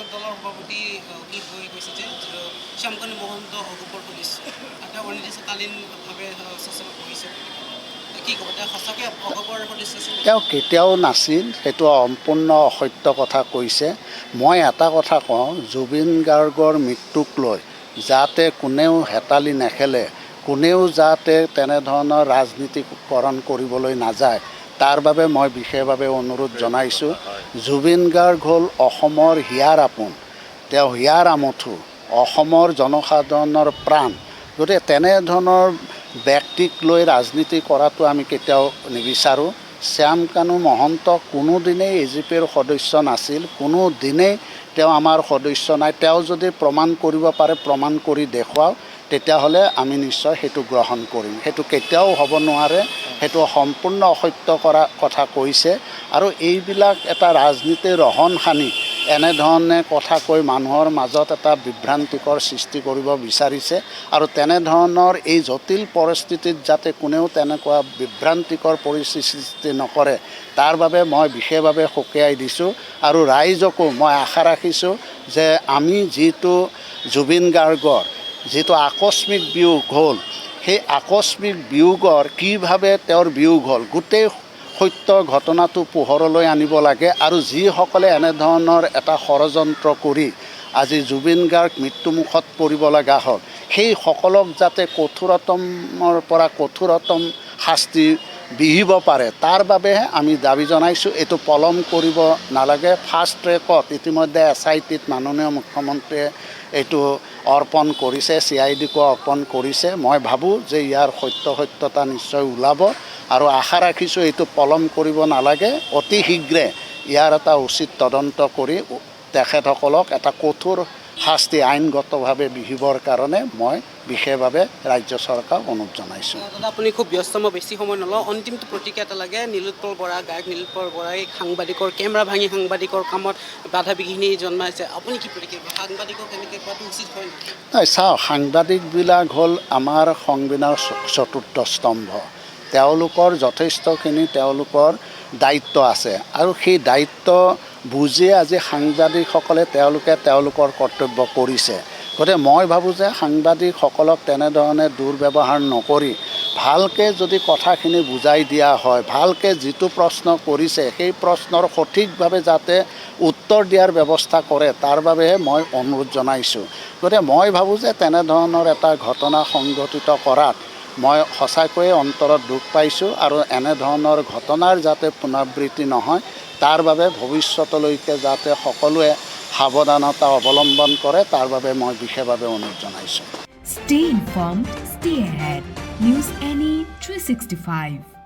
শাসক দলৰ সভাপতি অখিল গগৈয়ে কৈছে যে শ্যামকানু মহন্ত অগপৰ পুলিচ এটা অনিৰ্দিষ্টকালীনভাৱে সূচনা কৰিছে কি ক'ব তেওঁ সঁচাকৈ অগপৰ পুলিচ আছিল তেওঁ কেতিয়াও নাছিল সেইটো সম্পূৰ্ণ অসত্য কথা কৈছে মই এটা কথা কওঁ জুবিন গাৰ্গৰ মৃত্যুক লৈ যাতে কোনেও হেতালি নেখেলে কোনেও যাতে তেনেধৰণৰ ৰাজনীতিকৰণ কৰিবলৈ নাযায় তাৰ বাবে মই বিশেষভাৱে অনুৰোধ জনাইছোঁ জুবিন গাৰ্গ হ'ল অসমৰ হিয়াৰ আপোন তেওঁ হিয়াৰ আমঠু অসমৰ জনসাধাৰণৰ প্ৰাণ গতিকে তেনেধৰণৰ ব্যক্তিক লৈ ৰাজনীতি কৰাটো আমি কেতিয়াও নিবিচাৰোঁ শ্যামকানু মহন্ত কোনোদিনেই এজিপিৰ সদস্য নাছিল কোনোদিনেই তেওঁ আমাৰ সদস্য নাই তেওঁ যদি প্ৰমাণ কৰিব পাৰে প্ৰমাণ কৰি দেখুৱাওক তেতিয়াহ'লে আমি নিশ্চয় সেইটো গ্ৰহণ কৰিম সেইটো কেতিয়াও হ'ব নোৱাৰে সেইটো সম্পূৰ্ণ অসত্য কৰা কথা কৈছে আৰু এইবিলাক এটা ৰাজনীতিৰ ৰহণ সানি এনেধৰণে কথা কৈ মানুহৰ মাজত এটা বিভ্ৰান্তিকৰ সৃষ্টি কৰিব বিচাৰিছে আৰু তেনেধৰণৰ এই জটিল পৰিস্থিতিত যাতে কোনেও তেনেকুৱা বিভ্ৰান্তিকৰ পৰিস্থিতি সৃষ্টি নকৰে তাৰ বাবে মই বিশেষভাৱে সকীয়াই দিছোঁ আৰু ৰাইজকো মই আশা ৰাখিছোঁ যে আমি যিটো জুবিন গাৰ্গৰ যিটো আকস্মিক বিয়োগ হ'ল সেই আকস্মিক বিয়োগৰ কিভাৱে তেওঁৰ বিয়োগ হ'ল গোটেই সত্য ঘটনাটো পোহৰলৈ আনিব লাগে আৰু যিসকলে এনেধৰণৰ এটা ষড়যন্ত্ৰ কৰি আজি জুবিন গাৰ্গ মৃত্যুমুখত পৰিব লগা হ'ল সেই সকলক যাতে কঠোৰতমৰ পৰা কঠোৰতম শাস্তি বিহিব পাৰে তাৰ বাবেহে আমি দাবী জনাইছোঁ এইটো পলম কৰিব নালাগে ফাষ্ট ট্ৰেকত ইতিমধ্যে SITত মাননীয় মুখ্যমন্ত্ৰীয়ে এইটো অৰ্পণ কৰিছে CIDকো অৰ্পণ কৰিছে মই ভাবোঁ যে ইয়াৰ সত্যতা নিশ্চয় ওলাব আৰু আশা ৰাখিছোঁ এইটো পলম কৰিব নালাগে অতি শীঘ্ৰে ইয়াৰ এটা উচিত তদন্ত কৰি তেখেতসকলক এটা কঠোৰ শাস্তি আইনগতভাৱে বিহিবৰ কাৰণে মই বিশেষভাৱে ৰাজ্য চৰকাৰক অনুৰোধ জনাইছোঁ দাদা আপুনি খুব ব্যস্ত মই বেছি সময় নলওঁ অন্তিমটো প্ৰতিক্ৰিয়া এটা লাগে নীলোৎপল বৰা গায়ক নীলোৎপল বৰাই সাংবাদিকৰ কেমেৰা ভাঙি সাংবাদিকৰ কামত বাধা বিঘিনি জন্মাইছে আপুনি কি প্ৰতিক্ৰিয়া সাংবাদিকক এনেকৈ কোৱাটো উচিত হয় নাই চাওক সাংবাদিকবিলাক হ'ল আমাৰ সংবিধানৰ চতুৰ্থ স্তম্ভ তেওঁলোকৰ যথেষ্টখিনি তেওঁলোকৰ দায়িত্ব আছে আৰু সেই দায়িত্ব বুজিয়ে আজি সাংবাদিকসকলে তেওঁলোকৰ কৰ্তব্য কৰিছে গতিকে মই ভাবোঁ যে সাংবাদিকসকলক তেনেধৰণে দুৰ্ব্যৱহাৰ নকৰি ভালকৈ যদি কথাখিনি বুজাই দিয়া হয় ভালকৈ যিটো প্ৰশ্ন কৰিছে সেই প্ৰশ্নৰ সঠিকভাৱে যাতে উত্তৰ দিয়াৰ ব্যৱস্থা কৰে তাৰ বাবেহে মই অনুৰোধ জনাইছোঁ গতিকে মই ভাবোঁ যে তেনেধৰণৰ এটা ঘটনা সংঘটিত কৰাত মই সঁচাকৈয়ে অন্তৰত দুখ পাইছোঁ আৰু এনেধৰণৰ ঘটনাৰ যাতে পুনৰাবৃত্তি নহয় তাৰ বাবে ভৱিষ্যতলৈকে যাতে সকলোৱে সাৱধানতা অৱলম্বন কৰে তাৰ বাবে মই বিশেষভাৱে অনুৰোধ জনাইছোঁ Stay informed, stay ahead. News Any 365